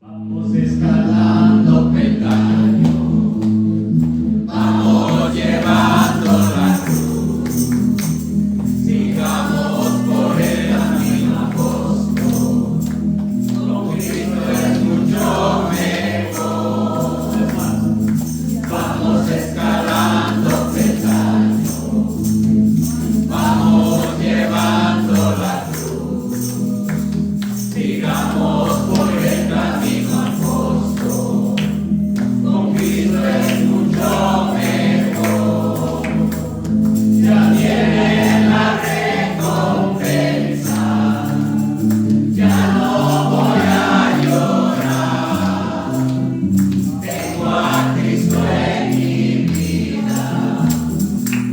Vamos escalando peldaños, vamos llevando la cruz, sigamos por el camino apóstol, con Cristo es mucho mejor. Vamos escalando peldaños, vamos llevando la cruz, sigamos por el camino apóstol, con Cristo es mucho mejor. Ya viene la recompensa, ya no voy a llorar. Tengo a Cristo en mi vida,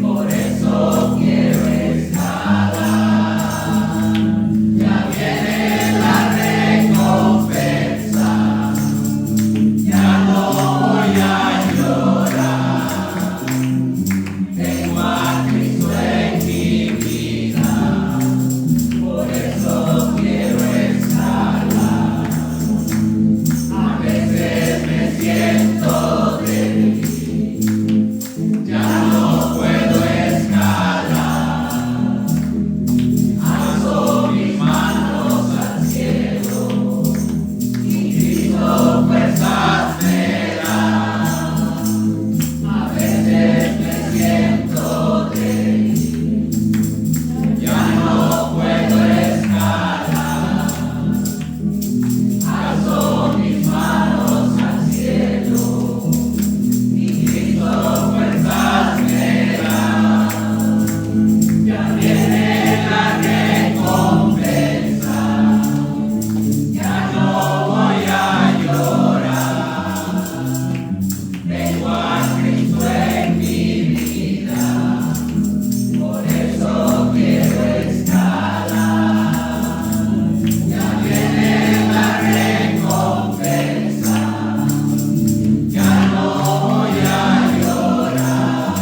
por eso quiero escalar. Ya viene la recompensa, ya no voy a llorar. Tengo a Cristo en mi vida, por eso quiero escalar. A veces me siento débil, ya no puedo escalar. Alzo mis manos al cielo, y Cristo fuerzas me da. A veces me siento débil, ya no puedo escalar. Alzo mis manos al cielo, y Cristo fuerzas me da. Ya viene la recompensa, ya no voy a llorar. Tengo a Cristo en mi vida, por eso quiero escalar. Ya viene la recompensa, ya no voy a llorar.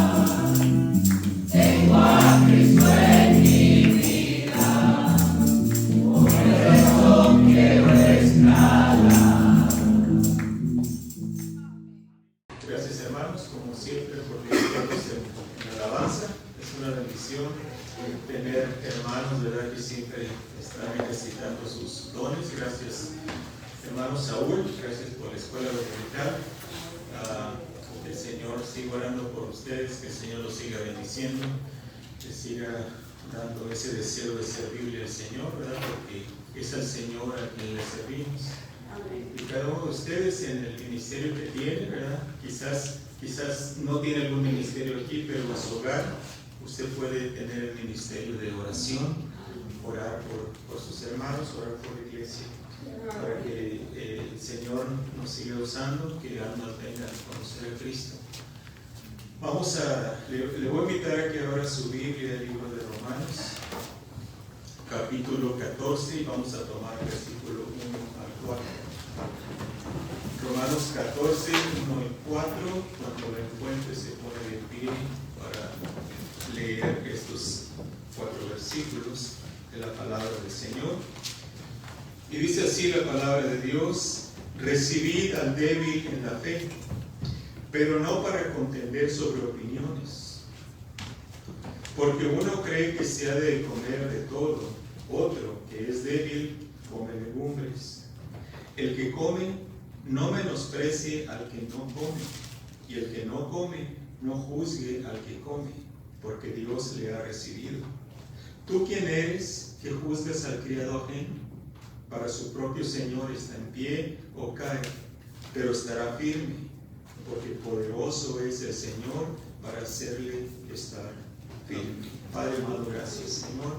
Tengo a Cristo en mi vida, por eso quiero escalar. Gracias, hermanos, como siempre, por visitarnos en la alabanza. Es una bendición tener hermanos, ¿verdad?, que siempre están necesitando sus dones. Gracias, hermano Saúl, gracias por la escuela dominical. Que el Señor siga orando por ustedes, que el Señor los siga bendiciendo, que siga dando ese deseo de servirle al Señor, ¿verdad?, porque es al Señor a quien le servimos. Y cada uno de ustedes en el ministerio que tiene, ¿verdad? Quizás no tiene algún ministerio aquí, pero en su hogar usted puede tener el ministerio de oración, orar por sus hermanos, orar por la iglesia, para que el Señor nos siga usando, que almas vengan a conocer a Cristo. Le voy a invitar a que abra su Biblia, el libro de Romanos, capítulo 14, y vamos a tomar versículo 1 al 4. Romanos 14, 1 y 4, cuando lo encuentre se pone de pie para leer estos 4 versículos de la palabra del Señor. Y dice así la palabra de Dios: recibid al débil en la fe, pero no para contender sobre opiniones. Porque uno cree que se ha de comer de todo, otro, que es débil, come legumbres. El que come, no menosprecie al que no come, y el que no come, no juzgue al que come, porque Dios le ha recibido. ¿Tú quién eres que juzgas al criado ajeno? Para su propio Señor está en pie o cae, pero estará firme, porque poderoso es el Señor para hacerle estar firme. Padre amado, gracias, Señor,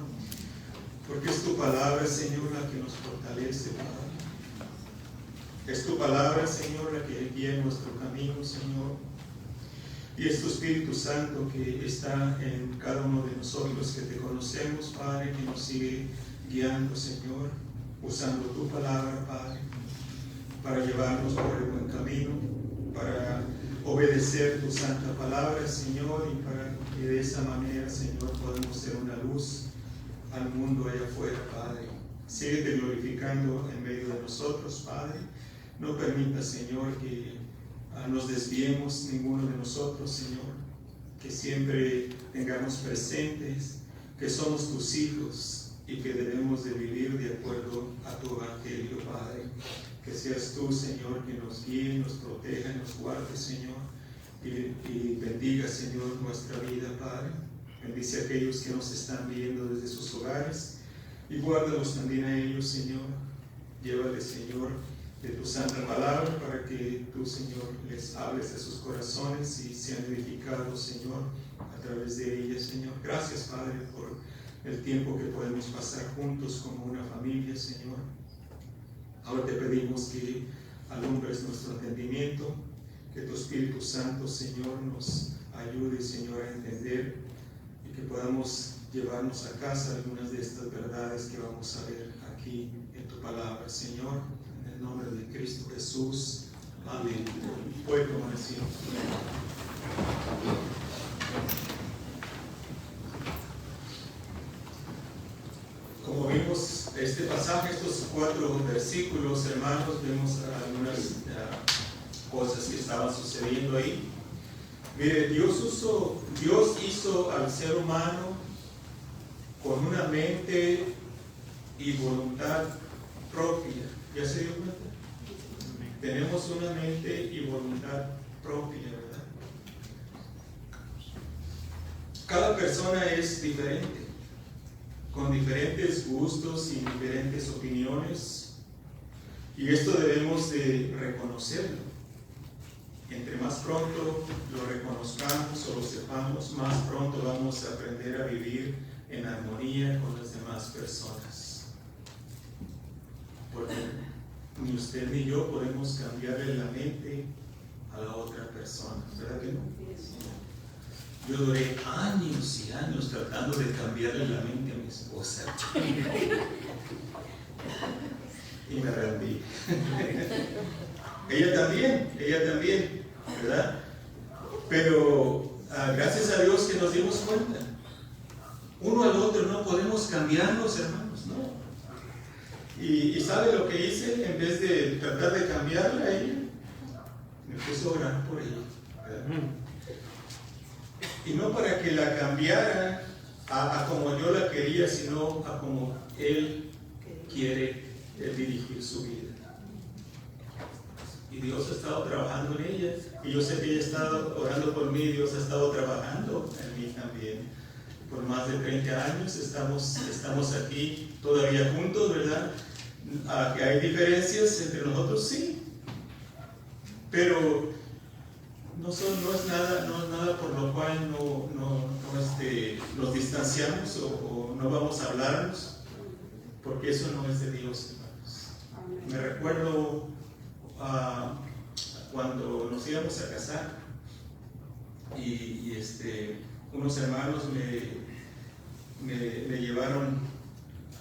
porque es tu palabra, Señor, la que nos fortalece, Padre. Es tu palabra, Señor, la que guía nuestro camino, Señor. Y es tu Espíritu Santo que está en cada uno de nosotros que te conocemos, Padre, que nos sigue guiando, Señor, usando tu palabra, Padre, para llevarnos por el buen camino, para obedecer tu santa palabra, Señor, y para que de esa manera, Señor, podamos ser una luz al mundo allá afuera, Padre. Síguete glorificando en medio de nosotros, Padre. No permita, Señor, que nos desviemos ninguno de nosotros, Señor. Que siempre tengamos presentes que somos tus hijos y que debemos de vivir de acuerdo a tu evangelio, Padre. Que seas tú, Señor, que nos guíe, nos proteja, nos guarde, Señor, y bendiga, Señor, nuestra vida, Padre. Bendice a aquellos que nos están viendo desde sus hogares y guárdalos también a ellos, Señor. Llévales, Señor, de tu santa palabra para que tú, Señor, les hables a sus corazones y sean edificados, Señor, a través de ellas, Señor. Gracias, Padre, por el tiempo que podemos pasar juntos como una familia, Señor. Ahora te pedimos que alumbres nuestro entendimiento, que tu Espíritu Santo, Señor, nos ayude, Señor, a entender y que podamos llevarnos a casa algunas de estas verdades que vamos a ver aquí en tu palabra, Señor. En el nombre de Cristo Jesús. Amén. Puede tomar asiento. Como vimos este pasaje, estos 4 versículos, hermanos, vemos algunas cosas que estaban sucediendo ahí. Mire, Dios hizo al ser humano con una mente y voluntad propia. ¿Ya se dio cuenta? Tenemos una mente y voluntad propia, ¿verdad? Cada persona es diferente, con diferentes gustos y diferentes opiniones, y esto debemos de reconocerlo. Entre más pronto lo reconozcamos o lo sepamos, más pronto vamos a aprender a vivir en armonía con las demás personas. Porque ni usted ni yo podemos cambiarle la mente a la otra persona, ¿verdad que no? Yo duré años y años tratando de cambiarle la mente a mi esposa y me rendí. Ella también, ¿verdad? Pero gracias a Dios que nos dimos cuenta. Uno al otro no podemos cambiarnos, hermanos, ¿no? Y ¿sabe lo que hice? En vez de tratar de cambiarla a ella, me puse a orar por ella, ¿verdad? Y no para que la cambiara a como yo la quería, sino a como Él quiere dirigir su vida. Y Dios ha estado trabajando en ella, y yo sé que ella ha estado orando por mí, y Dios ha estado trabajando en mí también. Por más de 30 años estamos aquí todavía juntos, ¿verdad? Que hay diferencias entre nosotros, sí, pero no es nada por lo cual nos distanciamos o no vamos a hablarnos, porque eso no es de Dios, hermanos. Me recuerdo cuando nos íbamos a casar y unos hermanos me llevaron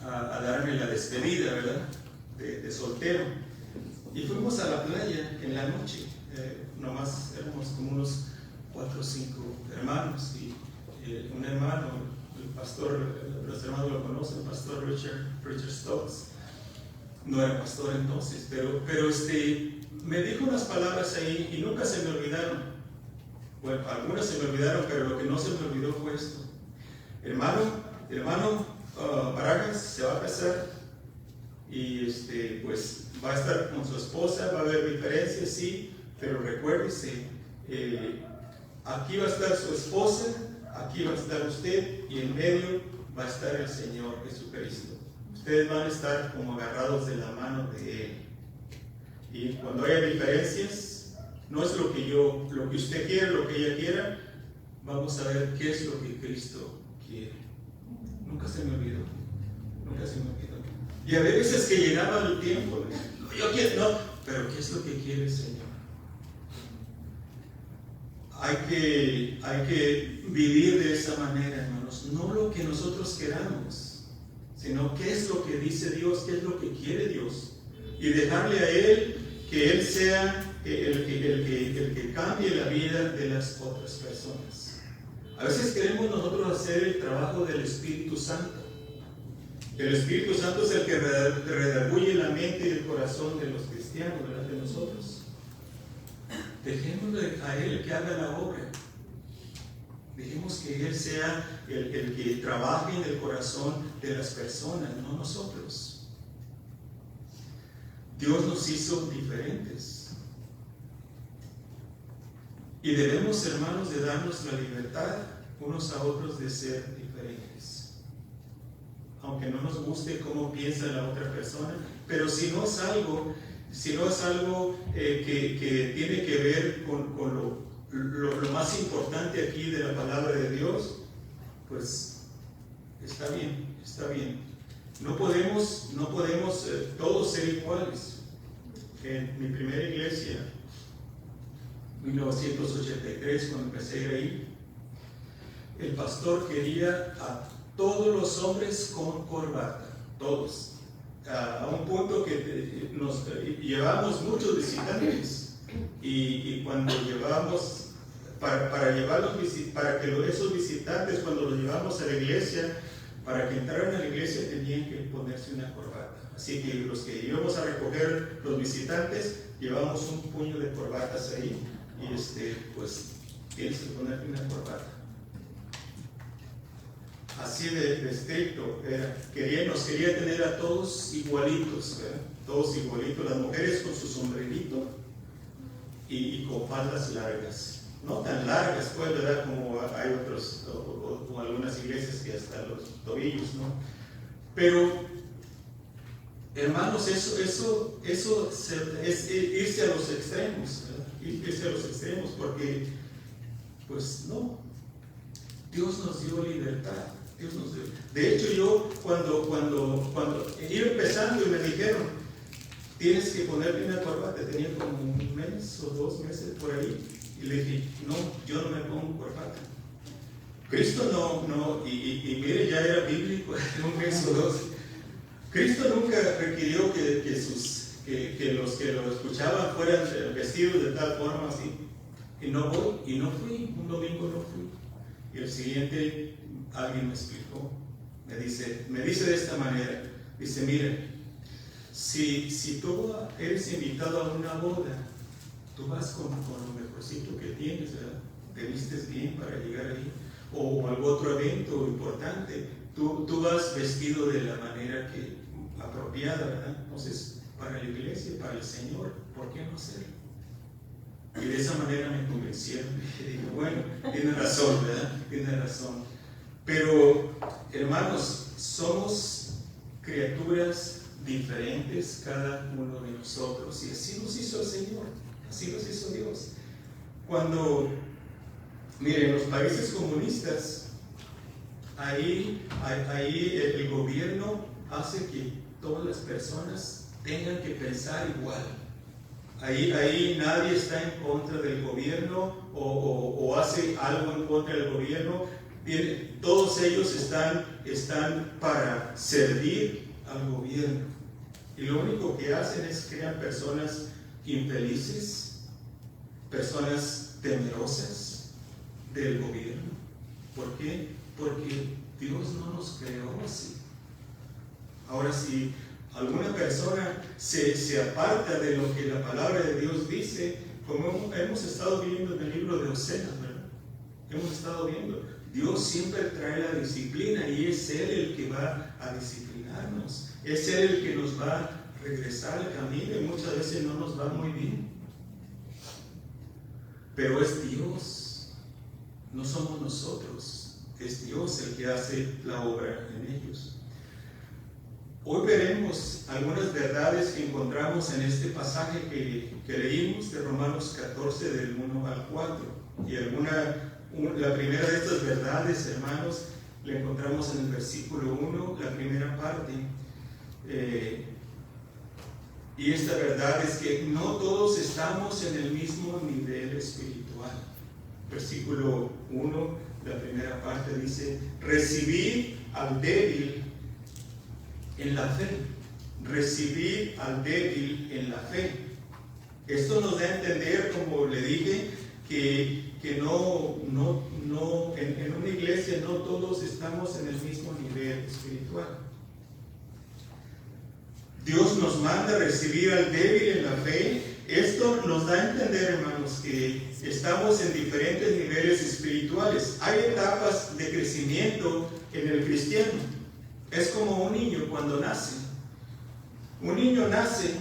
a darme la despedida, ¿verdad? De soltero, y fuimos a la playa en la noche. Nomás éramos como unos 4 o 5 hermanos, y un hermano, el pastor, los hermanos lo conocen, el pastor Richard Stokes, no era pastor entonces, pero me dijo unas palabras ahí y nunca se me olvidaron. Bueno, algunas se me olvidaron, pero lo que no se me olvidó fue esto. Hermano Barajas se va a casar y pues va a estar con su esposa, va a haber diferencias, sí, pero recuérdese, aquí va a estar su esposa, aquí va a estar usted, y en medio va a estar el Señor Jesucristo. Ustedes van a estar como agarrados de la mano de Él. Y cuando haya diferencias, no es lo que usted quiere, lo que ella quiera, vamos a ver qué es lo que Cristo quiere. Nunca se me olvidó. Y a veces que llegaba el tiempo, yo quiero, no, pero ¿qué es lo que quiere el Señor? Hay que vivir de esa manera, hermanos, no lo que nosotros queramos, sino qué es lo que dice Dios, qué es lo que quiere Dios, y dejarle a Él que Él sea el que cambie la vida de las otras personas. A veces queremos nosotros hacer el trabajo del Espíritu Santo. El Espíritu Santo es el que redarguye la mente y el corazón de los cristianos. cristiano, ¿verdad? De nosotros. Dejémosle a Él que haga la obra. Dejemos que Él sea el que trabaje en el corazón de las personas, no nosotros. Dios nos hizo diferentes. Y debemos, hermanos, de darnos la libertad unos a otros de ser diferentes. Aunque no nos guste cómo piensa la otra persona, pero si no es algo que tiene que ver con lo más importante aquí de la palabra de Dios, pues está bien, está bien. No podemos todos ser iguales. En mi primera iglesia, 1983, cuando empecé a ir ahí, el pastor quería a todos los hombres con corbata, todos. A un punto que nos llevábamos muchos visitantes y cuando llevábamos para que esos visitantes, cuando los llevamos a la iglesia, para que entraran a la iglesia tenían que ponerse una corbata. Así que los que íbamos a recoger los visitantes llevábamos un puño de corbatas ahí y pues tienes que ponerte una corbata. Así de estricto era. Nos quería tener a todos igualitos, ¿verdad? Todos igualitos, las mujeres con su sombrerito y con faldas largas. No tan largas, pues, ¿verdad? Como hay otros, o algunas iglesias que hasta los tobillos, ¿no? Pero, hermanos, eso es irse a los extremos, ¿verdad? Irse a los extremos, porque, pues, no. Dios nos dio libertad. Dios nos dio. De hecho, yo cuando iba empezando y me dijeron, tienes que ponerte una corbata, tenía como un mes o 2 meses por ahí, y le dije, no, yo no me pongo corbata. Cristo no, y mire, ya era bíblico, un mes o 2. Cristo nunca requirió que los que lo escuchaban fueran vestidos de tal forma así. Y no fui, un domingo no fui. Y el siguiente, alguien me explicó, me dice de esta manera, dice, mira, si tú eres invitado a una boda, tú vas con lo mejorcito que tienes, ¿verdad? Te vistes bien para llegar ahí, o algún otro evento importante, tú vas vestido de la manera apropiada, ¿verdad? Entonces, para la iglesia, para el Señor, ¿por qué no hacerlo? Y de esa manera me convencieron. Y dije, bueno, tiene razón, ¿verdad? Tiene razón. Pero, hermanos, somos criaturas diferentes cada uno de nosotros. Y así nos hizo el Señor. Así nos hizo Dios. Cuando, miren, en los países comunistas, ahí el gobierno hace que todas las personas tengan que pensar igual. Ahí nadie está en contra del gobierno o hace algo en contra del gobierno. Todos ellos están para servir al gobierno. Y lo único que hacen es crear personas infelices, personas temerosas del gobierno. ¿Por qué? Porque Dios no nos creó así. Ahora, si alguna persona se aparta de lo que la palabra de Dios dice, como hemos estado viendo en el libro de Oseas, ¿verdad? Hemos estado viendo, Dios siempre trae la disciplina y es Él el que va a disciplinarnos, es Él el que nos va a regresar al camino y muchas veces no nos va muy bien. Pero es Dios, no somos nosotros, es Dios el que hace la obra en ellos. Hoy veremos algunas verdades que encontramos en este pasaje que leímos de Romanos 14 del 1 al 4. Y la primera de estas verdades, hermanos, la encontramos en el versículo 1, la primera parte. Y esta verdad es que no todos estamos en el mismo nivel espiritual. Versículo 1, la primera parte dice, recibid al débil en la fe, recibir al débil en la fe. Esto nos da a entender, como le dije, que en una iglesia no todos estamos en el mismo nivel espiritual. Dios nos manda a recibir al débil en la fe. Esto nos da a entender, hermanos, que estamos en diferentes niveles espirituales. Hay etapas de crecimiento en el cristiano. Es como un niño cuando nace. Un niño nace,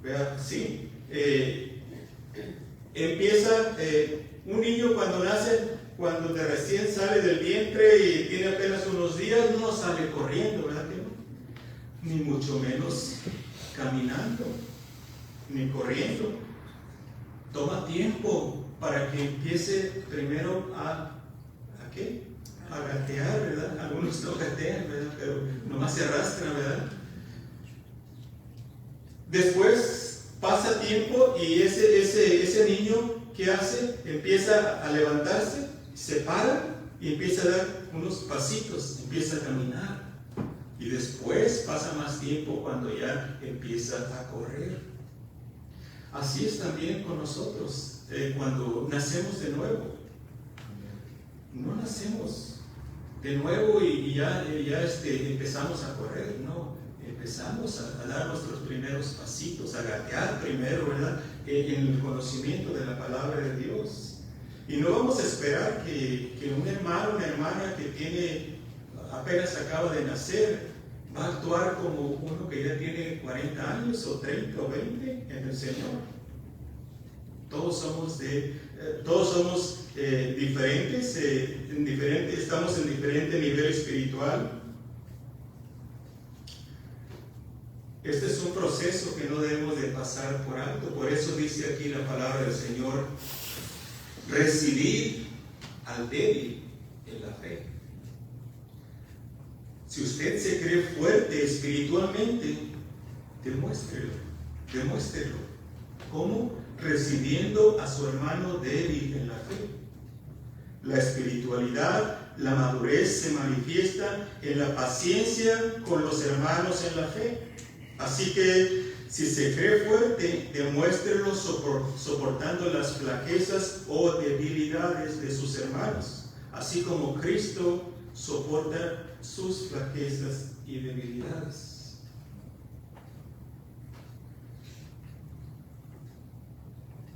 ¿verdad? Sí, empieza, un niño cuando nace, cuando de recién sale del vientre y tiene apenas unos días, no sale corriendo, ¿verdad? Ni mucho menos caminando, ni corriendo. Toma tiempo para que empiece primero ¿a qué? A gatear, ¿verdad? Algunos no gatean, ¿verdad? Pero nomás se arrastran, ¿verdad? Después pasa tiempo y ese niño, ¿qué hace? Empieza a levantarse, se para y empieza a dar unos pasitos, empieza a caminar. Y después pasa más tiempo cuando ya empieza a correr. Así es también con nosotros, cuando nacemos de nuevo. No nacemos de nuevo y ya empezamos a correr, no. Empezamos a dar nuestros primeros pasitos, a gatear primero, ¿verdad? En el conocimiento de la palabra de Dios. Y no vamos a esperar que un hermano, una hermana que apenas acaba de nacer, va a actuar como uno que ya tiene 40 años o 30 o 20 en el Señor. Todos somos diferentes, estamos en diferente nivel espiritual. Este es un proceso que no debemos de pasar por alto. Por eso dice aquí la palabra del Señor: recibid al débil en la fe. Si usted se cree fuerte espiritualmente, demuéstrelo. ¿Cómo? Recibiendo a su hermano débil en la fe. La espiritualidad, la madurez se manifiesta en la paciencia con los hermanos en la fe. Así que si se cree fuerte, demuéstrelo soportando las flaquezas o debilidades de sus hermanos, así como Cristo soporta sus flaquezas y debilidades.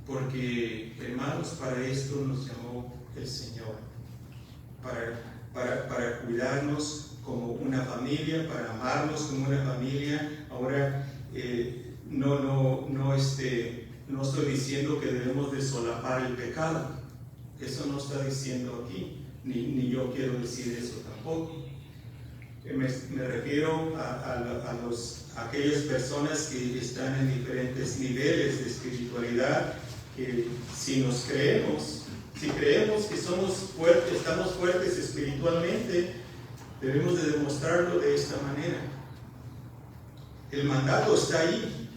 Porque, hermanos, para esto nos llamó el Señor, para cuidarnos como una familia, para amarnos como una familia. Ahora, no estoy diciendo que debemos de solapar el pecado. Eso no está diciendo aquí, ni yo quiero decir eso tampoco. Me refiero a aquellas personas que están en diferentes niveles de espiritualidad, que si creemos que somos fuertes, estamos fuertes espiritualmente, debemos de demostrarlo de esta manera. El mandato está ahí.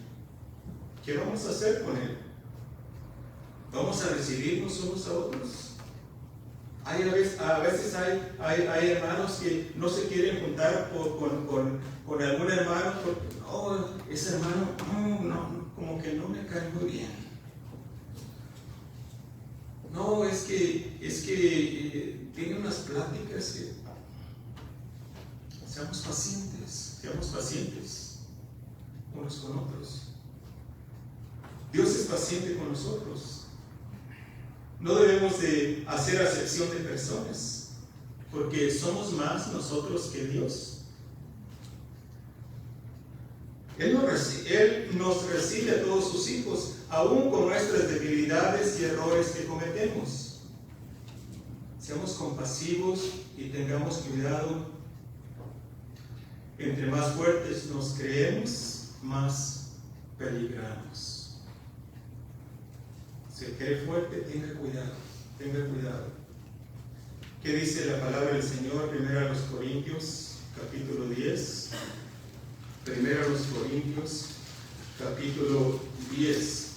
¿Qué vamos a hacer con él? ¿Vamos a recibirnos unos a otros? A veces hay hermanos que no se quieren juntar con algún hermano porque ese hermano como que no me cae muy bien. No, es que tiene unas pláticas que seamos pacientes unos con otros. Dios es paciente con nosotros. No debemos de hacer acepción de personas, porque somos más nosotros que Dios. Él nos recibe a todos sus hijos, aún con nuestras debilidades y errores que cometemos. Seamos compasivos y tengamos cuidado. Entre más fuertes nos creemos, más peligramos. Se cree fuerte, tenga cuidado. ¿Qué dice la palabra del Señor? 1 Corintios, capítulo 10. 1 Corintios, capítulo 10.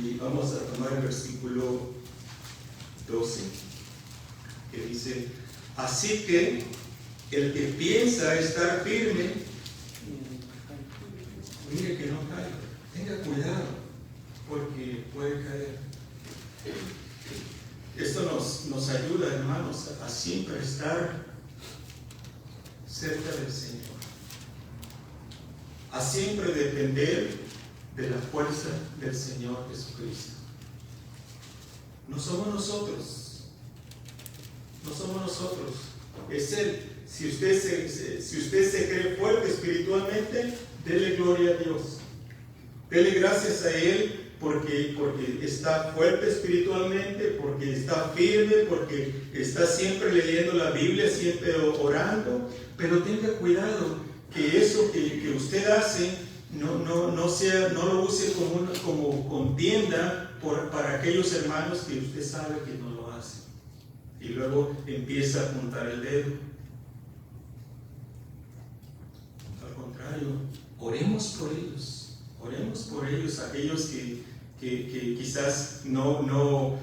Y vamos a tomar el versículo 12, que dice: así que el que piensa estar firme, mire que no caiga. Tenga cuidado, porque puede caer. Esto nos ayuda, hermanos, a siempre estar cerca del Señor. a siempre depender de la fuerza del Señor Jesucristo. No somos nosotros, no somos nosotros, es Él. Si usted se cree fuerte espiritualmente, dele gloria a Dios. Dele gracias a Él porque está fuerte espiritualmente, porque está firme, porque está siempre leyendo la Biblia, siempre orando. Pero tenga cuidado que eso que usted hace no lo use como contienda para aquellos hermanos que usted sabe que no lo hacen. Y luego empieza a apuntar el dedo. Al contrario, oremos por ellos, aquellos que quizás no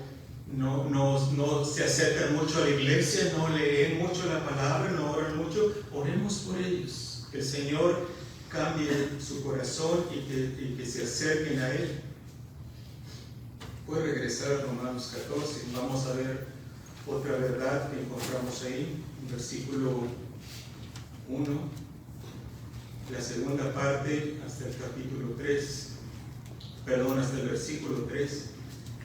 se acercan mucho a la iglesia, no leen mucho la palabra, no oran mucho. Oremos por ellos, que el Señor cambie su corazón y que se acerquen a Él. Voy a regresar a Romanos 14, vamos a ver otra verdad que encontramos ahí, en versículo 1, la segunda parte hasta el capítulo 3, hasta el versículo 3.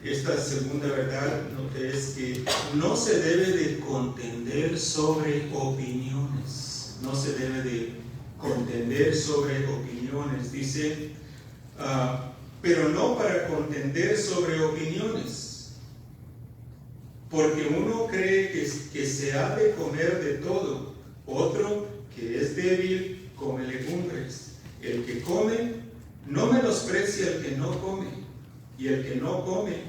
Esta segunda verdad es que no se debe de contender sobre opiniones, no se debe de contender sobre opiniones, dice, pero no para contender sobre opiniones, porque uno cree que se ha de comer de todo, otro que es débil come legumbres. El que come no menosprecia al que no come, y el que no come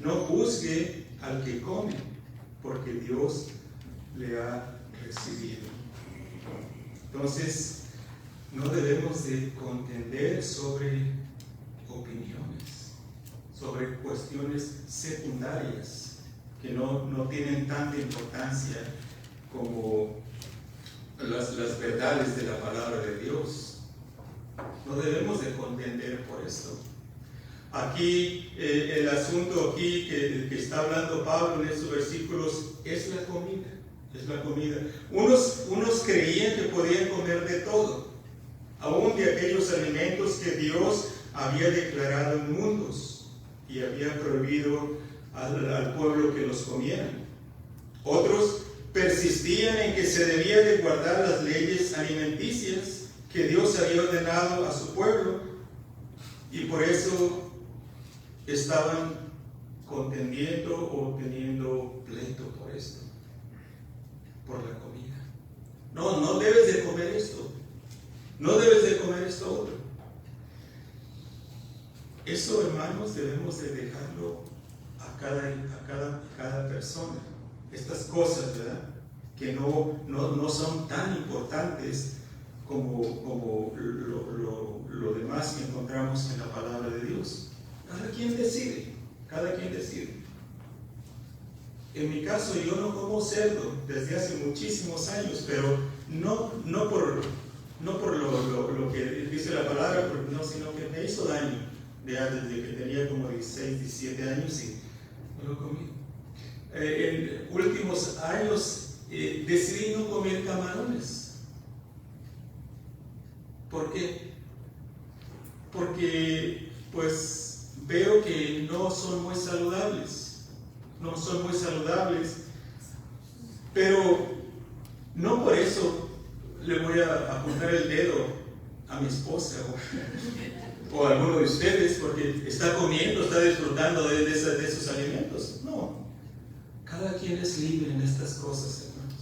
no juzgue al que come, porque Dios le ha recibido. Entonces, no debemos de contender sobre opiniones, sobre cuestiones secundarias que no tienen tanta importancia como las verdades de la palabra de Dios. No debemos de contender por esto. Aquí, el asunto aquí que está hablando Pablo en estos versículos es la comida. Es la comida. Unos creían que podían comer de todo, aún de aquellos alimentos que Dios había declarado inmundos y había prohibido al pueblo que los comieran. Otros persistían en que se debía de guardar las leyes alimenticias que Dios había ordenado a su pueblo, y por eso estaban contendiendo o teniendo pleito por esto, por la comida. No debes de comer esto, no debes de comer esto otro. Eso, hermanos, debemos de dejarlo a cada persona. Estas cosas, ¿verdad?, que no son tan importantes como lo demás que encontramos en la palabra de Dios. Cada quien decide. En mi caso, yo no como cerdo desde hace muchísimos años, pero no por lo que dice la palabra, sino que me hizo daño desde que tenía como 16, 17 años y no lo comí. En últimos años decidí no comer camarones. ¿Por qué? Porque pues veo que no son muy saludables, pero no por eso le voy a apuntar el dedo a mi esposa o a alguno de ustedes porque está comiendo, está disfrutando de esos alimentos. No, cada quien es libre en estas cosas, hermanos,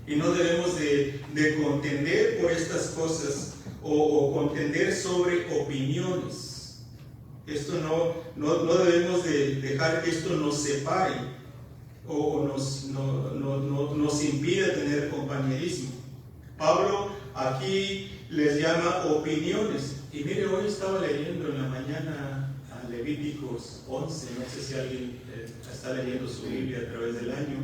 y no debemos de contender por estas cosas o contender sobre opiniones. Esto no debemos de dejar que esto nos separe o nos impida tener compañerismo. Pablo aquí les llama opiniones. Y mire, hoy estaba leyendo en la mañana a Levíticos 11, no sé si alguien está leyendo su Biblia a través del año,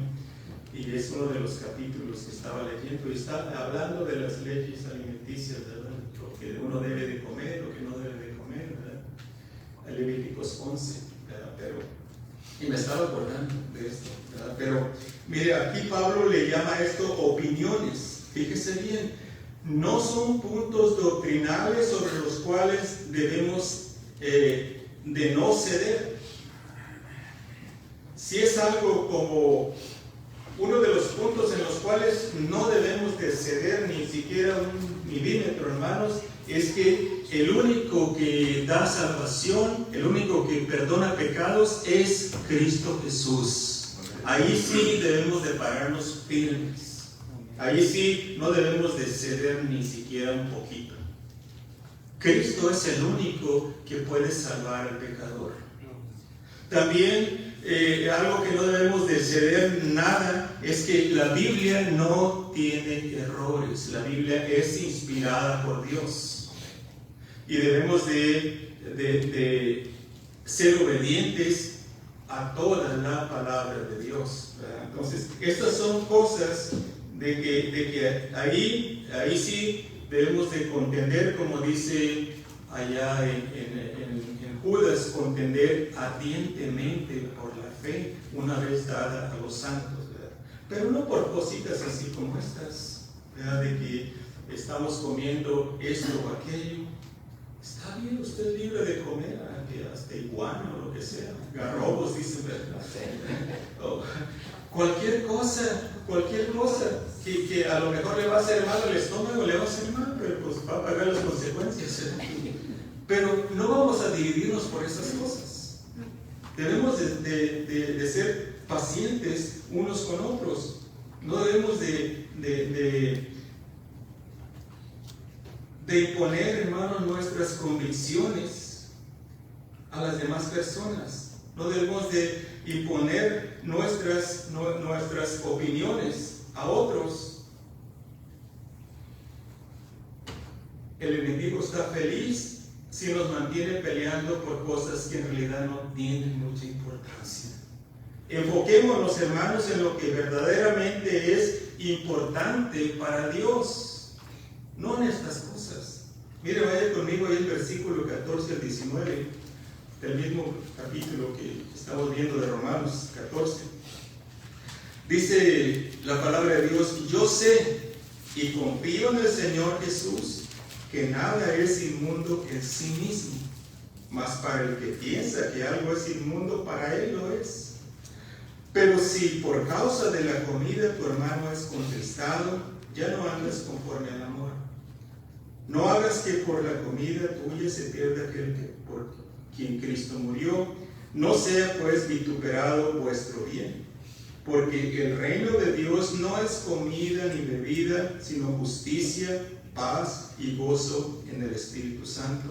y es uno de los capítulos que estaba leyendo, y está hablando de las leyes alimenticias, ¿verdad?, lo que uno debe de comer, lo que no debe de comer, ¿verdad? Levíticos 11, ¿verdad? Y me estaba acordando de esto, ¿verdad? Pero mire, aquí Pablo le llama esto opiniones. Fíjese bien, no son puntos doctrinales sobre los cuales debemos de no ceder. Si es algo como uno de los puntos en los cuales no debemos de ceder ni siquiera un milímetro, hermanos, es que el único que da salvación, el único que perdona pecados es Cristo Jesús. Ahí sí debemos de pararnos firmes. Ahí sí no debemos de ceder ni siquiera un poquito. Cristo es el único que puede salvar al pecador. También algo que no debemos de ceder nada es que la Biblia no tiene errores. La Biblia es inspirada por Dios. Y debemos de ser obedientes a toda la palabra de Dios, ¿verdad? Entonces, estas son cosas de que ahí sí debemos de contender, como dice allá en Judas, contender ardientemente por la fe una vez dada a los santos, ¿verdad? Pero no por cositas así como estas, ¿verdad? De que estamos comiendo esto o aquello. Está bien, usted es libre de comer hasta iguana o lo que sea, garrobos, dicen, ¿verdad? O cualquier cosa que a lo mejor le va a hacer mal al estómago, le va a hacer mal, pero pues va a pagar las consecuencias, ¿eh? Pero no vamos a dividirnos por esas cosas. Debemos de ser pacientes unos con otros. No debemos de imponer, hermanos, nuestras convicciones a las demás personas. No debemos de imponer nuestras opiniones a otros. El enemigo está feliz si nos mantiene peleando por cosas que en realidad no tienen mucha importancia. Enfoquémonos, hermanos, en lo que verdaderamente es importante para Dios, no en estas cosas. Mire, vaya conmigo ahí el versículo 14 al 19 del mismo capítulo que estamos viendo de Romanos 14. Dice la palabra de Dios: yo sé y confío en el Señor Jesús que nada es inmundo en sí mismo, mas para el que piensa que algo es inmundo, para él lo es. Pero si por causa de la comida tu hermano es contristado, ya no andas conforme al amor. No hagas que por la comida tuya se pierda aquel que por quien Cristo murió. No sea pues vituperado vuestro bien, porque el reino de Dios no es comida ni bebida, sino justicia, paz y gozo en el Espíritu Santo.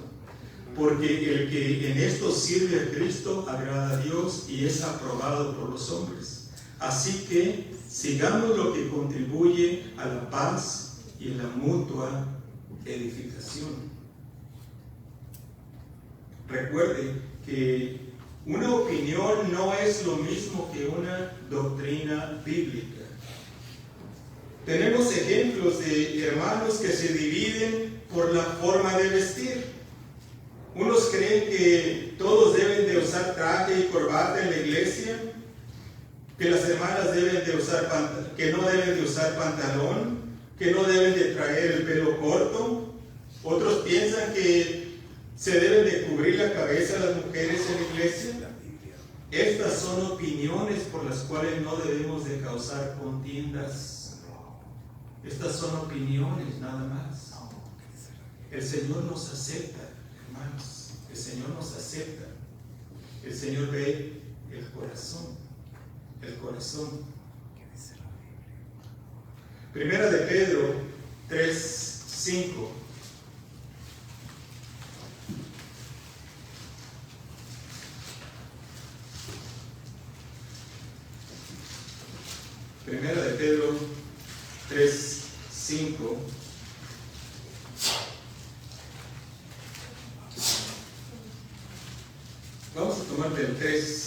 Porque el que en esto sirve a Cristo agrada a Dios y es aprobado por los hombres. Así que sigamos lo que contribuye a la paz y a la mutua edificación. Recuerde que una opinión no es lo mismo que una doctrina bíblica. Tenemos ejemplos de hermanos que se dividen por la forma de vestir. Unos creen que todos deben de usar traje y corbata en la iglesia, que las hermanas deben de usar que no deben de usar pantalón, que no deben de traer el pelo corto. Otros piensan que se deben de cubrir la cabeza las mujeres en la iglesia. Estas son opiniones por las cuales no debemos de causar contiendas. Estas son opiniones nada más. El Señor nos acepta, hermanos. El Señor nos acepta. El Señor ve el corazón. El corazón. Primera de Pedro 3:5. Primera de Pedro 3:5. Vamos a tomar del 3.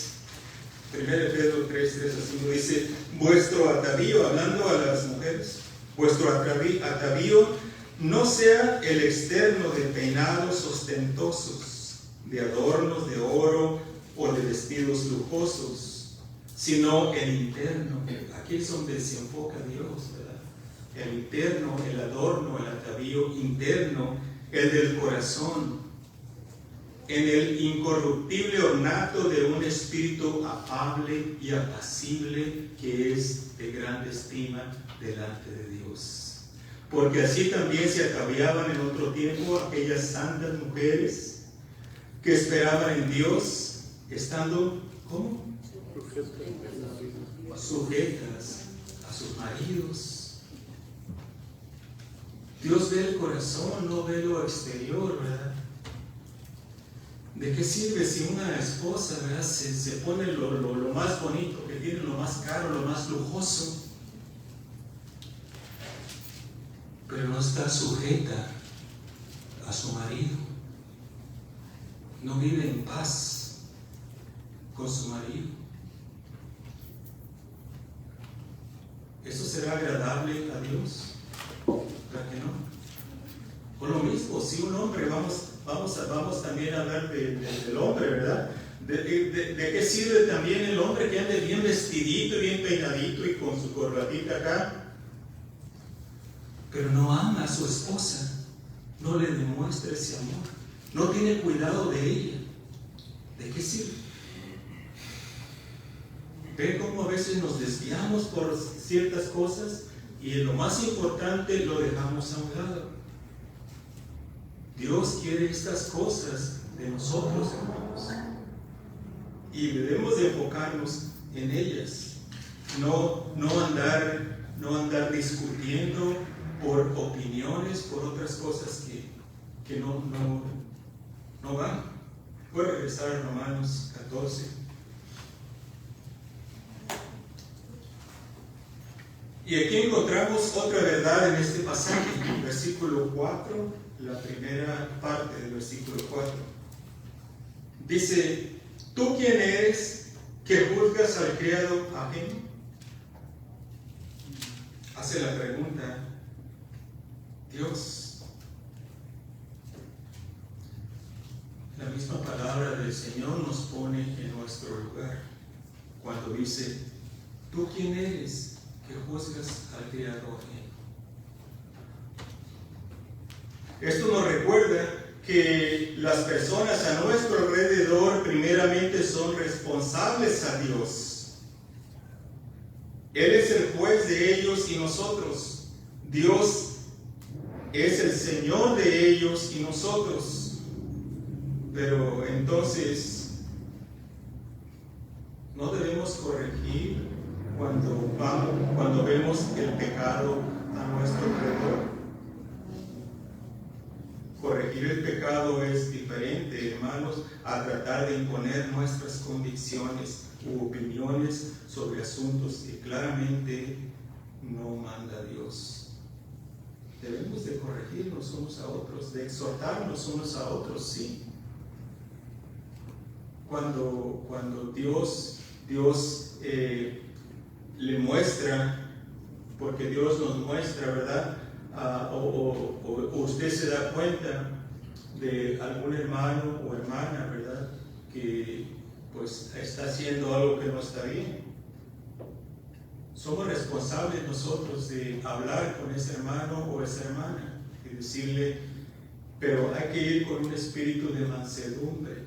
Primera de Pedro 3:5 dice: vuestro atavío, hablando a las mujeres, vuestro atavío no sea el externo de peinados ostentosos, de adornos de oro o de vestidos lujosos, sino el interno. Aquí es donde se enfoca Dios, ¿verdad? el interno, el adorno, el atavío interno, el del corazón, en el incorruptible ornato de un espíritu afable y apacible que es de grande estima delante de Dios. Porque así también se ataviaban en otro tiempo aquellas santas mujeres que esperaban en Dios, estando, ¿cómo? Sujetas a sus maridos. Dios ve el corazón, no ve lo exterior, ¿verdad? ¿De qué sirve si una esposa, ¿verdad? se pone lo más bonito que tiene, lo más caro, lo más lujoso, pero no está sujeta a su marido? No vive en paz con su marido. ¿Eso será agradable a Dios? ¿Verdad que no? O lo mismo, si un hombre, vamos también a hablar del hombre, ¿verdad? ¿De qué sirve también el hombre que ande bien vestidito, bien peinadito y con su corbatita acá, pero no ama a su esposa, no le demuestra ese amor, no tiene cuidado de ella? ¿De qué sirve? ¿Ve cómo a veces nos desviamos por ciertas cosas y en lo más importante lo dejamos a un lado? Dios quiere estas cosas de nosotros, hermanos, y debemos de enfocarnos en ellas, no andar discutiendo por opiniones, por otras cosas que no van. Voy a regresar a Romanos 14. Y aquí encontramos otra verdad en este pasaje, versículo 4, la primera parte del versículo 4. Dice: ¿tú quién eres que juzgas al criado ajeno? Hace la pregunta Dios. La misma palabra del Señor nos pone en nuestro lugar cuando dice: ¿tú quién eres que juzgas al criado ajeno? Esto nos recuerda que las personas a nuestro alrededor primeramente son responsables a Dios. Él es el juez de ellos y nosotros. Dios es el Señor de ellos y nosotros. Pero entonces no debemos corregir cuando vemos el pecado a nuestro alrededor. Corregir el pecado es diferente, hermanos, a tratar de imponer nuestras convicciones u opiniones sobre asuntos que claramente no manda Dios. Debemos de corregirnos unos a otros, de exhortarnos unos a otros, sí. Cuando Dios le muestra, porque Dios nos muestra, ¿verdad? O usted se da cuenta de algún hermano o hermana, ¿verdad?, que pues está haciendo algo que no está bien. Somos responsables nosotros de hablar con ese hermano o esa hermana y decirle, pero hay que ir con un espíritu de mansedumbre,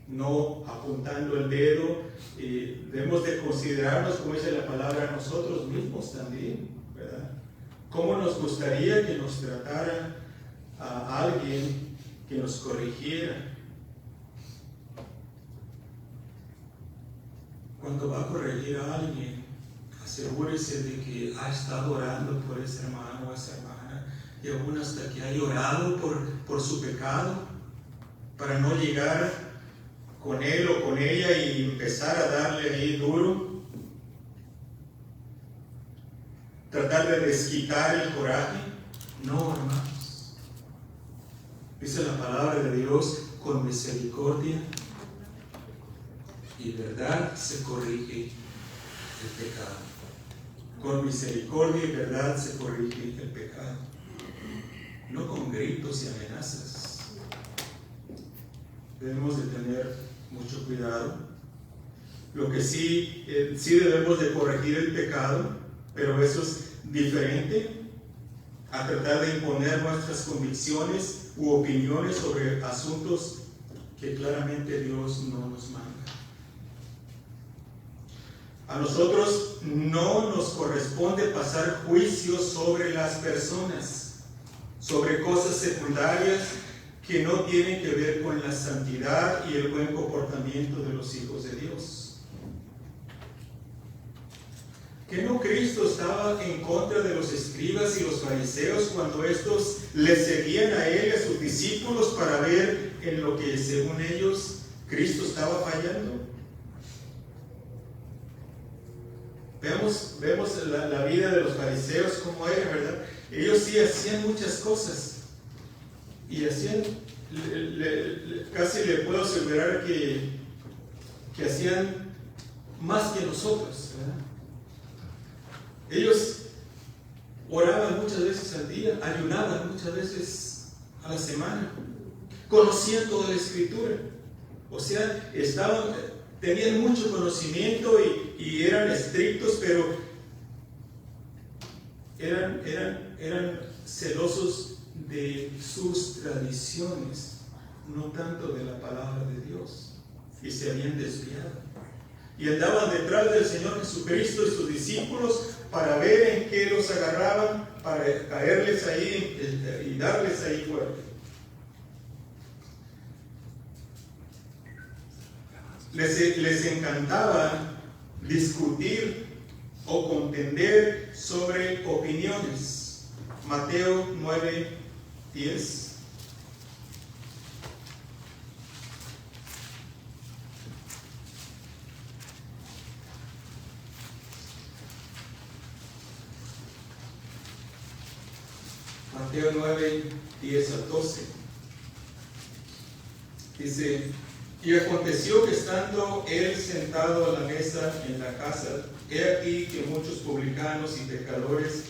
no apuntando el dedo. Debemos de considerarnos, como dice la palabra, nosotros mismos también, ¿verdad? ¿Cómo nos gustaría que nos tratara a alguien, que nos corrigiera? Cuando va a corregir a alguien, asegúrese de que ha estado orando por ese hermano o esa hermana, y aún hasta que ha llorado por su pecado, para no llegar con él o con ella y empezar a darle ahí duro, tratar de desquitar el coraje. No, hermanos. Dice la palabra de Dios: con misericordia y verdad se corrige el pecado. Con misericordia y verdad se corrige el pecado. No con gritos y amenazas. Debemos de tener mucho cuidado. Lo que sí debemos de corregir el pecado, pero eso diferente, a tratar de imponer nuestras convicciones u opiniones sobre asuntos que claramente Dios no nos manda. A nosotros no nos corresponde pasar juicios sobre las personas, sobre cosas secundarias que no tienen que ver con la santidad y el buen comportamiento de los hijos de Dios. ¿Que no Cristo estaba en contra de los escribas y los fariseos cuando estos le seguían a él y a sus discípulos para ver en lo que según ellos Cristo estaba fallando? Vemos la vida de los fariseos como era, ¿verdad? Ellos sí hacían muchas cosas y hacían, casi le puedo asegurar que hacían más que nosotros, ¿verdad? Ellos oraban muchas veces al día, ayunaban muchas veces a la semana, conocían toda la Escritura, o sea, tenían mucho conocimiento y eran estrictos, pero eran celosos de sus tradiciones, no tanto de la palabra de Dios, y se habían desviado. Y andaban detrás del Señor Jesucristo y sus discípulos para ver en qué los agarraban, para caerles ahí y darles ahí fuerte. Les encantaba discutir o contender sobre opiniones. Mateo 9:10. Mateo 9:10-12. Dice: y aconteció que estando él sentado a la mesa en la casa, he aquí que muchos publicanos y pecadores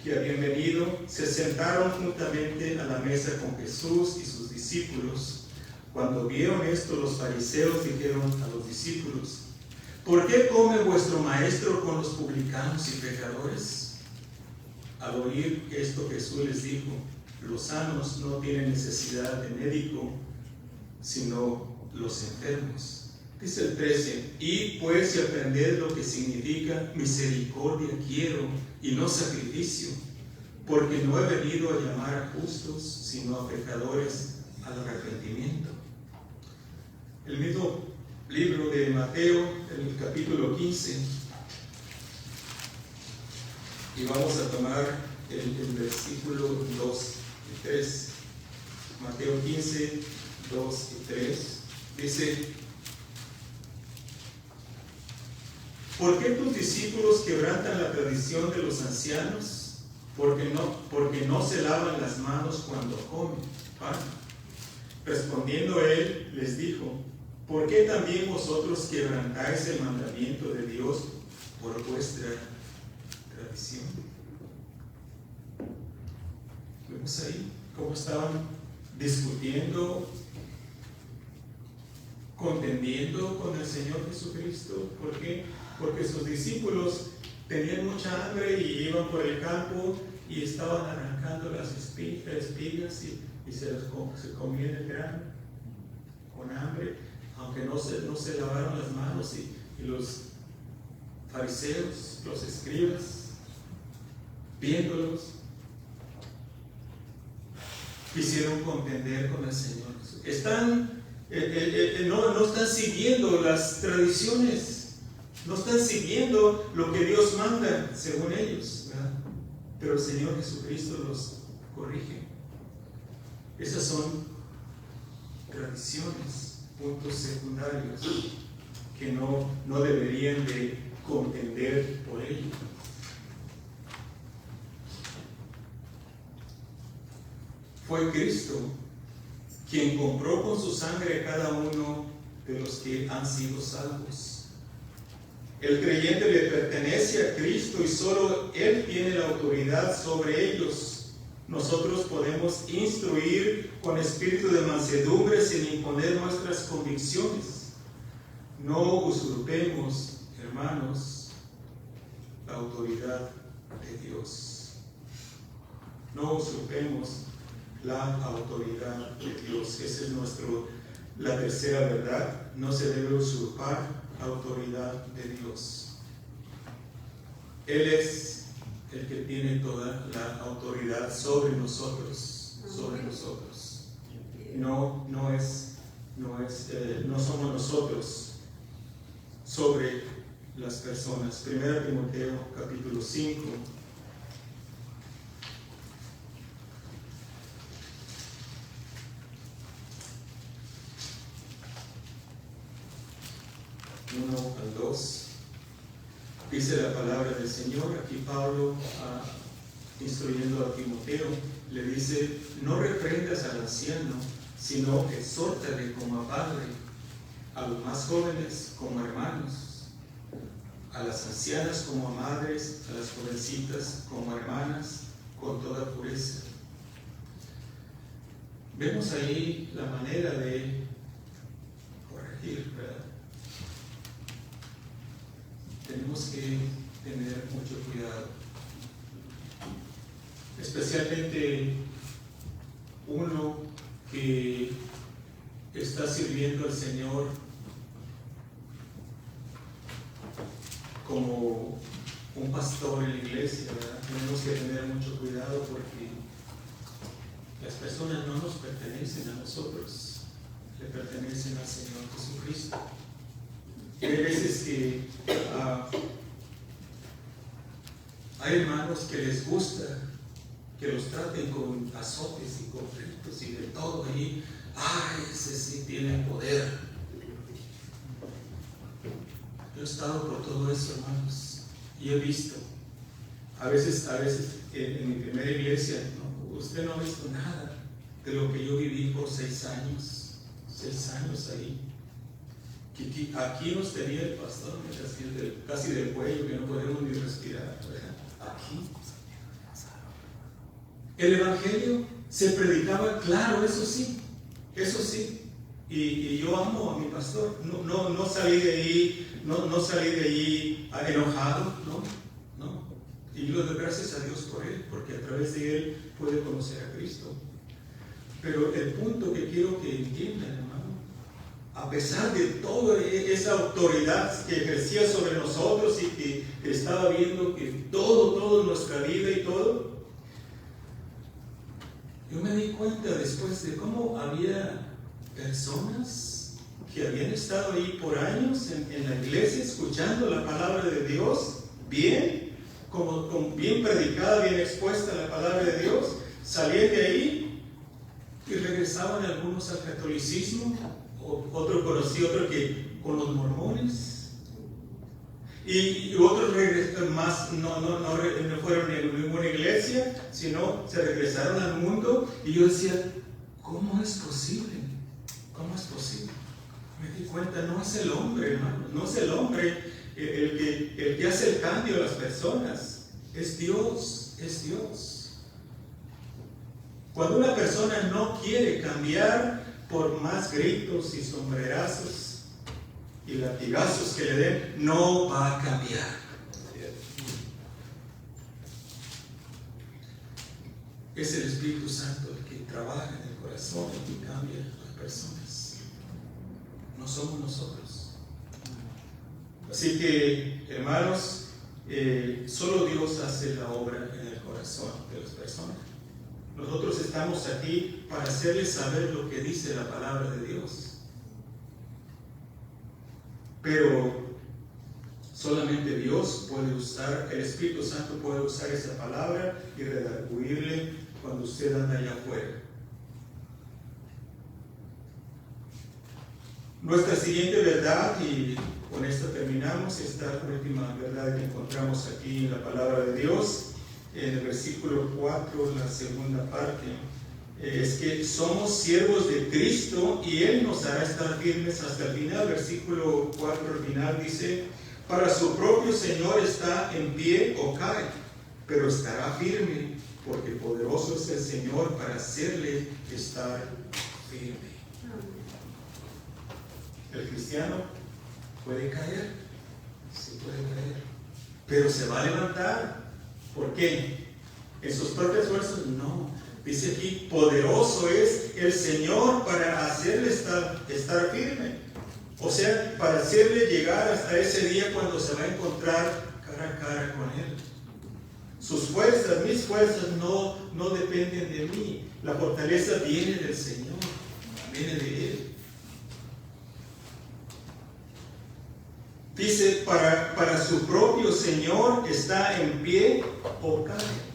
que habían venido se sentaron juntamente a la mesa con Jesús y sus discípulos. Cuando vieron esto, los fariseos dijeron a los discípulos: ¿por qué come vuestro maestro con los publicanos y pecadores? Al oír esto, Jesús les dijo: los sanos no tienen necesidad de médico, sino los enfermos. Dice el 13: y pues y aprended lo que significa misericordia quiero y no sacrificio, porque no he venido a llamar a justos, sino a pecadores al arrepentimiento. El mismo libro de Mateo, en el capítulo 15, y vamos a tomar el versículo 2 y 3. Mateo 15, 2 y 3. Dice: ¿por qué tus discípulos quebrantan la tradición de los ancianos? Porque no se lavan las manos cuando comen pan. Respondiendo él, les dijo: ¿por qué también vosotros quebrantáis el mandamiento de Dios por vuestra tradición? Vemos ahí cómo estaban discutiendo, contendiendo con el Señor Jesucristo. ¿Por qué? Porque sus discípulos tenían mucha hambre y iban por el campo y estaban arrancando las espigas y se comían el grano con hambre, aunque no se lavaron las manos. Y los fariseos, los escribas, viéndolos, quisieron contender con el Señor. No están siguiendo las tradiciones, no están siguiendo lo que Dios manda según ellos, ¿verdad? Pero el Señor Jesucristo los corrige. Esas son tradiciones, puntos secundarios que no deberían de contender por ello. Fue Cristo quien compró con su sangre a cada uno de los que han sido salvos. El creyente le pertenece a Cristo y solo Él tiene la autoridad sobre ellos. Nosotros podemos instruir con espíritu de mansedumbre sin imponer nuestras convicciones. No usurpemos, hermanos, la autoridad de Dios. No usurpemos la autoridad de Dios. Esa es la tercera verdad. No se debe usurpar autoridad de Dios. Él es el que tiene toda la autoridad sobre nosotros, No somos nosotros sobre las personas. 1 Timoteo capítulo 5. Uno al 2. Dice la palabra del Señor. Aquí Pablo, instruyendo a Timoteo, le dice: no reprendas al anciano, sino exhórtale como a padre, a los más jóvenes como hermanos, a las ancianas como a madres, a las jovencitas como hermanas, con toda pureza. Vemos ahí la manera de corregir, ¿verdad? Tenemos que tener mucho cuidado, especialmente uno que está sirviendo al Señor como un pastor en la iglesia, ¿verdad? Tenemos que tener mucho cuidado porque las personas no nos pertenecen a nosotros, le pertenecen al Señor Jesucristo. Hay veces que hay hermanos que les gusta que los traten con azotes y conflictos y de todo allí. ¡Ay, ese sí tiene poder! Yo he estado por todo eso, hermanos, y he visto. A veces en mi primera iglesia, ¿no? Usted no ha visto nada de lo que yo viví por 6 años. 6 años ahí. Aquí nos tenía el pastor casi del cuello, que no podemos ni respirar, ¿verdad? Aquí. El evangelio se predicaba, claro, eso sí. Y yo amo a mi pastor. No salí de ahí, no salí de ahí enojado, no. Y yo doy gracias a Dios por él, porque a través de él puede conocer a Cristo. Pero el punto que quiero que entiendan, hermano, a pesar de toda esa autoridad que ejercía sobre nosotros y que estaba viendo que todo nuestra vida y todo, yo me di cuenta después de cómo había personas que habían estado ahí por años en la iglesia escuchando la palabra de Dios, bien predicada, bien expuesta la palabra de Dios, salían de ahí y regresaban algunos al catolicismo. Conocí otro que con los mormones, y otros regresaron más, no fueron en ninguna iglesia, sino se regresaron al mundo. Y yo decía, ¿cómo es posible? Me di cuenta, no es el hombre, hermano, no es el hombre el que hace el cambio a las personas, es Dios. Cuando una persona no quiere cambiar, por más gritos y sombrerazos y latigazos que le den, no va a cambiar. Es el Espíritu Santo el que trabaja en el corazón y que cambia a las personas. No somos nosotros. Así que, hermanos, solo Dios hace la obra en el corazón de las personas. Nosotros estamos aquí para hacerles saber lo que dice la palabra de Dios. Pero solamente Dios puede usar, el Espíritu Santo puede usar esa palabra y redarguirle cuando usted anda allá afuera. Nuestra siguiente verdad, y con esto terminamos, esta última verdad que encontramos aquí en la palabra de Dios, en el versículo 4, la segunda parte, es que somos siervos de Cristo y Él nos hará estar firmes hasta el final. Versículo 4 al final dice: para su propio Señor está en pie o cae, pero estará firme, porque poderoso es el Señor para hacerle estar firme. El cristiano puede caer, sí puede caer, pero se va a levantar. ¿Por qué? ¿En sus propias fuerzas? No. Dice aquí, poderoso es el Señor para hacerle estar firme. O sea, para hacerle llegar hasta ese día cuando se va a encontrar cara a cara con Él. Sus fuerzas, mis fuerzas no dependen de mí. La fortaleza viene del Señor, viene de Él. Dice, para su propio Señor está en pie o cae.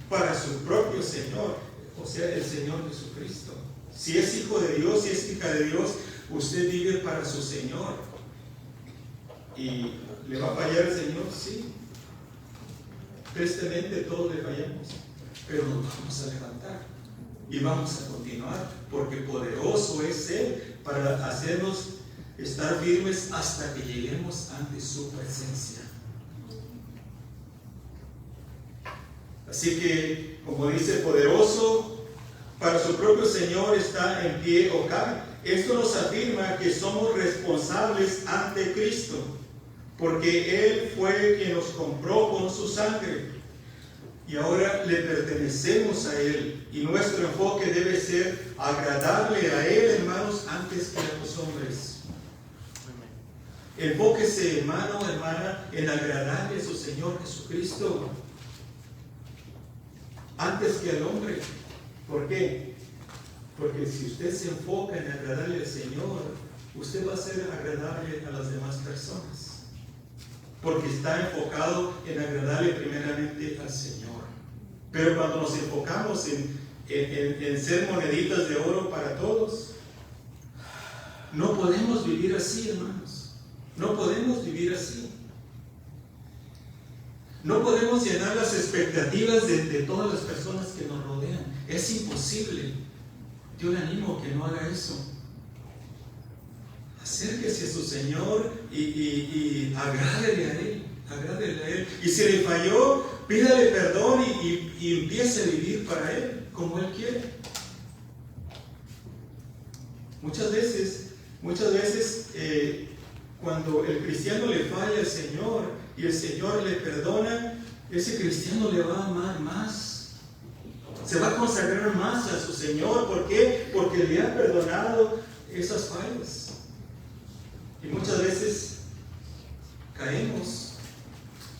Para su propio Señor, o sea, el Señor Jesucristo. Si es hijo de Dios, si es hija de Dios, usted vive para su Señor. ¿Y le va a fallar el Señor? Sí. Tristemente todos le fallamos, pero nos vamos a levantar y vamos a continuar, porque poderoso es Él para hacernos estar firmes hasta que lleguemos ante su presencia. Así que, como dice, poderoso para su propio Señor está en pie o cae. Esto nos afirma que somos responsables ante Cristo, porque Él fue quien nos compró con su sangre. Y ahora le pertenecemos a Él. Y nuestro enfoque debe ser agradable a Él, hermanos, antes que a los hombres. Enfóquese, hermano, hermana, en agradarle a su Señor Jesucristo antes que al hombre. ¿Por qué? Porque si usted se enfoca en agradarle al Señor, usted va a ser agradable a las demás personas. Porque está enfocado en agradarle primeramente al Señor. Pero cuando nos enfocamos en ser moneditas de oro para todos, no podemos vivir así, hermanos. No podemos vivir así. No podemos llenar las expectativas de todas las personas que nos rodean. Es imposible. Yo le animo a que no haga eso. Acérquese a su Señor y agrádele a Él. Agrádele a Él. Y si le falló, pídale perdón y empiece a vivir para Él como Él quiere. Muchas veces, cuando el cristiano le falla al Señor y el Señor le perdona, ese cristiano le va a amar más. Se va a consagrar más a su Señor. ¿Por qué? Porque le ha perdonado esas fallas. Y muchas veces caemos,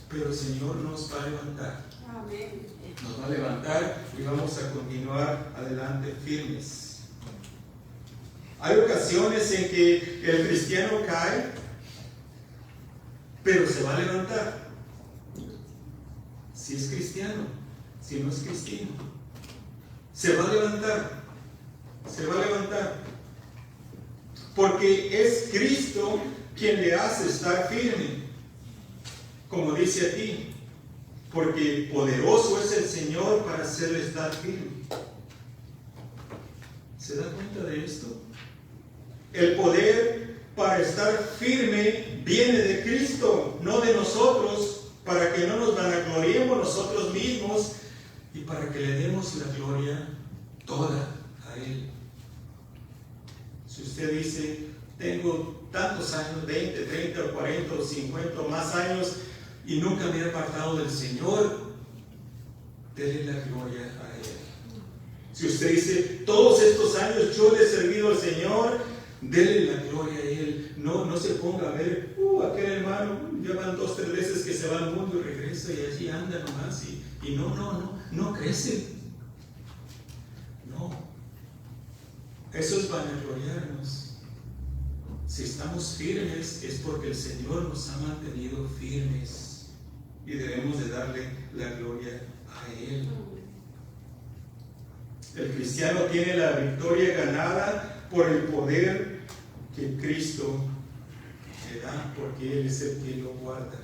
pero el Señor nos va a levantar. Amén. Nos va a levantar y vamos a continuar adelante firmes. Hay ocasiones en que el cristiano cae, pero se va a levantar. Si es cristiano, si no es cristiano, se va a levantar. Se va a levantar. Porque es Cristo quien le hace estar firme. Como dice aquí, porque poderoso es el Señor para hacerle estar firme. ¿Se da cuenta de esto? El poder para estar firme viene de Cristo, no de nosotros, para que no nos vanagloriemos nosotros mismos y para que le demos la gloria toda a Él. Si usted dice, tengo tantos años, 20, 30, 40 o 50 o más años y nunca me he apartado del Señor, dele la gloria a Él. Si usted dice, todos estos años yo le he servido al Señor, dele la gloria a Él. No se ponga a ver, aquel hermano, ya van 2 o 3 veces que se va al mundo y regresa y allí anda nomás y no crece. No. Eso es vanagloriarnos. Si estamos firmes es porque el Señor nos ha mantenido firmes y debemos de darle la gloria a Él. El cristiano tiene la victoria ganada por el poder que Cristo le da, porque Él es el que lo guarda.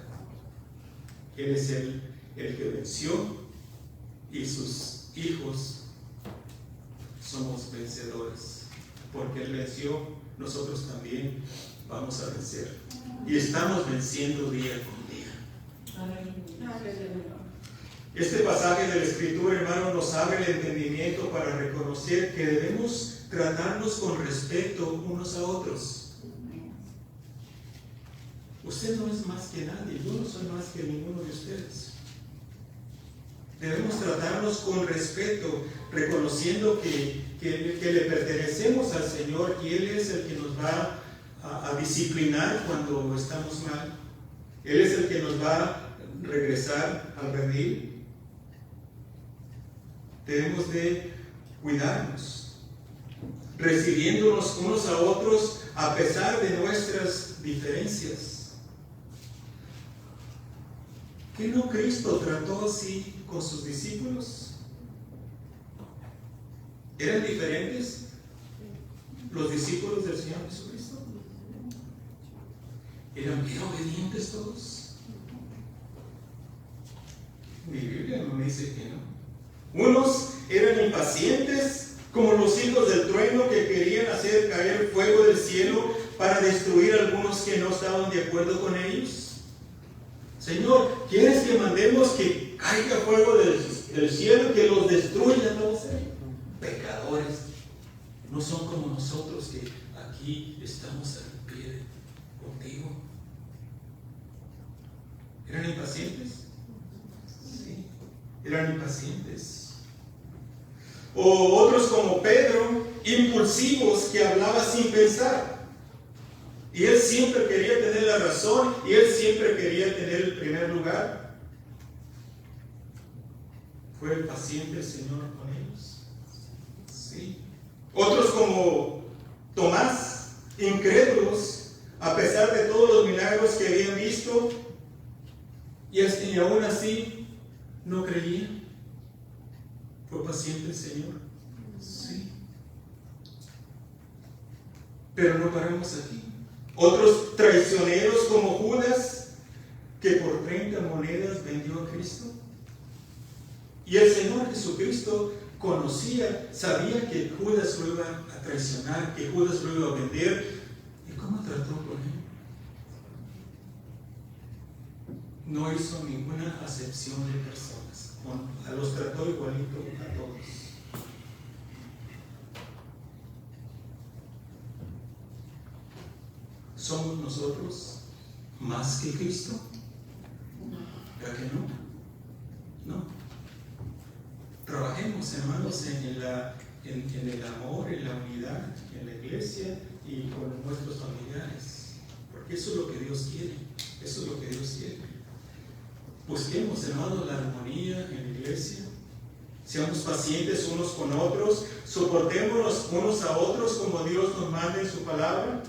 Él es el que venció y sus hijos somos vencedores. Porque Él venció, nosotros también vamos a vencer. Y estamos venciendo día con día. Este pasaje de la Escritura, hermano, nos abre el entendimiento para reconocer que debemos tratarnos con respeto unos a otros. Usted no es más que nadie, yo no soy más que ninguno de ustedes. Debemos tratarnos con respeto, reconociendo que le pertenecemos al Señor y Él es el que nos va a disciplinar cuando estamos mal. Él es el que nos va a regresar al redil. Debemos de cuidarnos, recibiéndonos unos a otros a pesar de nuestras diferencias. ¿Qué no Cristo trató así con sus discípulos? ¿Eran diferentes los discípulos del Señor Jesucristo? ¿Eran bien obedientes todos? Mi Biblia no me dice que no. Unos eran impacientes, como los hijos del trueno que querían hacer caer fuego del cielo para destruir a algunos que no estaban de acuerdo con ellos. Señor, ¿quieres que mandemos que caiga fuego del cielo, que los destruya a todos ellos? Pecadores, no son como nosotros que aquí estamos al pie contigo. ¿Eran impacientes? Sí, eran impacientes. O otros como Pedro, impulsivos, que hablaba sin pensar. Y él siempre quería tener la razón y él siempre quería tener el primer lugar. ¿Fue paciente el Señor con ellos? Sí. Otros como Tomás, incrédulos, a pesar de todos los milagros que habían visto, y aún así no creían. ¿Fue paciente el Señor? Sí. Pero no paramos aquí. Otros traicioneros como Judas, que por 30 monedas vendió a Cristo. Y el Señor Jesucristo conocía, sabía que Judas lo iba a traicionar, que Judas lo iba a vender. ¿Y cómo trató con él? No hizo ninguna acepción de personas. Los trató igualito a todos. ¿Somos nosotros más que Cristo? ¿Ya que no? No. Trabajemos, hermanos, en el amor, en la unidad, en la iglesia y con nuestros familiares. Porque eso es lo que Dios quiere. Eso es lo que Dios quiere. Busquemos, hermanos, la armonía en la iglesia. Seamos pacientes unos con otros. Soportémonos unos a otros como Dios nos manda en su palabra.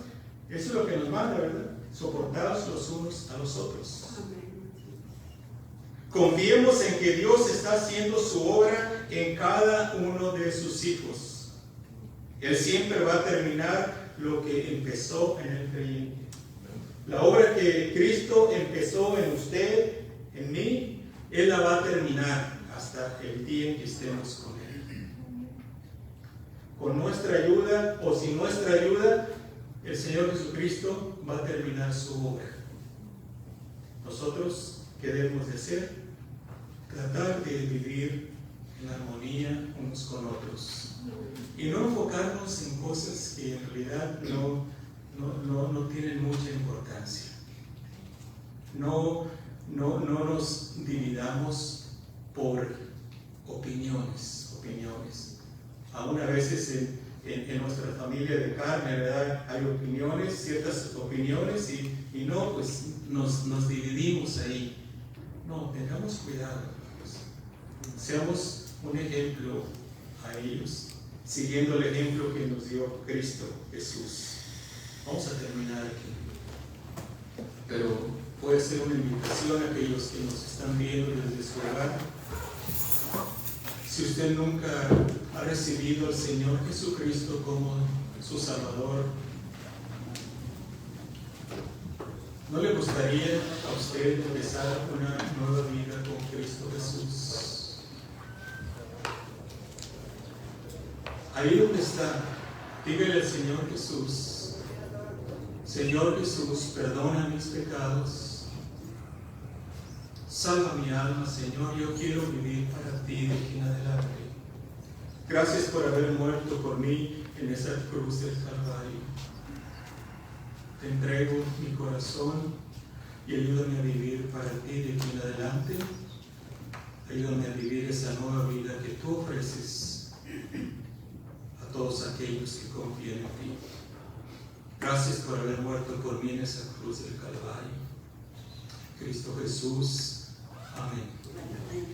Eso es lo que nos manda, ¿verdad? Soportaos los unos a los otros. Confiemos en que Dios está haciendo su obra en cada uno de sus hijos. Él siempre va a terminar lo que empezó en el creyente. La obra que Cristo empezó en usted, en mí, Él la va a terminar hasta el día en que estemos con Él. Con nuestra ayuda o sin nuestra ayuda, el Señor Jesucristo va a terminar su obra. Nosotros, ¿qué debemos de hacer? Tratar de vivir en armonía unos con otros. Y no enfocarnos en cosas que en realidad no tienen mucha importancia. No nos dividamos por opiniones. Aún a veces en nuestra familia de carne, ¿verdad? Hay opiniones, ciertas opiniones, y no, pues nos dividimos ahí. No, tengamos cuidado, pues. Seamos un ejemplo a ellos, siguiendo el ejemplo que nos dio Cristo Jesús. Vamos a terminar aquí. Pero puede ser una invitación a aquellos que nos están viendo desde su hogar. Si usted nunca ha recibido al Señor Jesucristo como su Salvador, ¿no le gustaría a usted empezar una nueva vida con Cristo Jesús? Ahí donde está, dígale al Señor Jesús: Señor Jesús, perdona mis pecados. Salva mi alma, Señor, yo quiero vivir para ti de aquí en adelante. Gracias por haber muerto por mí en esa cruz del Calvario. Te entrego mi corazón y ayúdame a vivir para ti de aquí en adelante. Ayúdame a vivir esa nueva vida que tú ofreces a todos aquellos que confían en ti. Gracias por haber muerto por mí en esa cruz del Calvario. Cristo Jesús. Amén.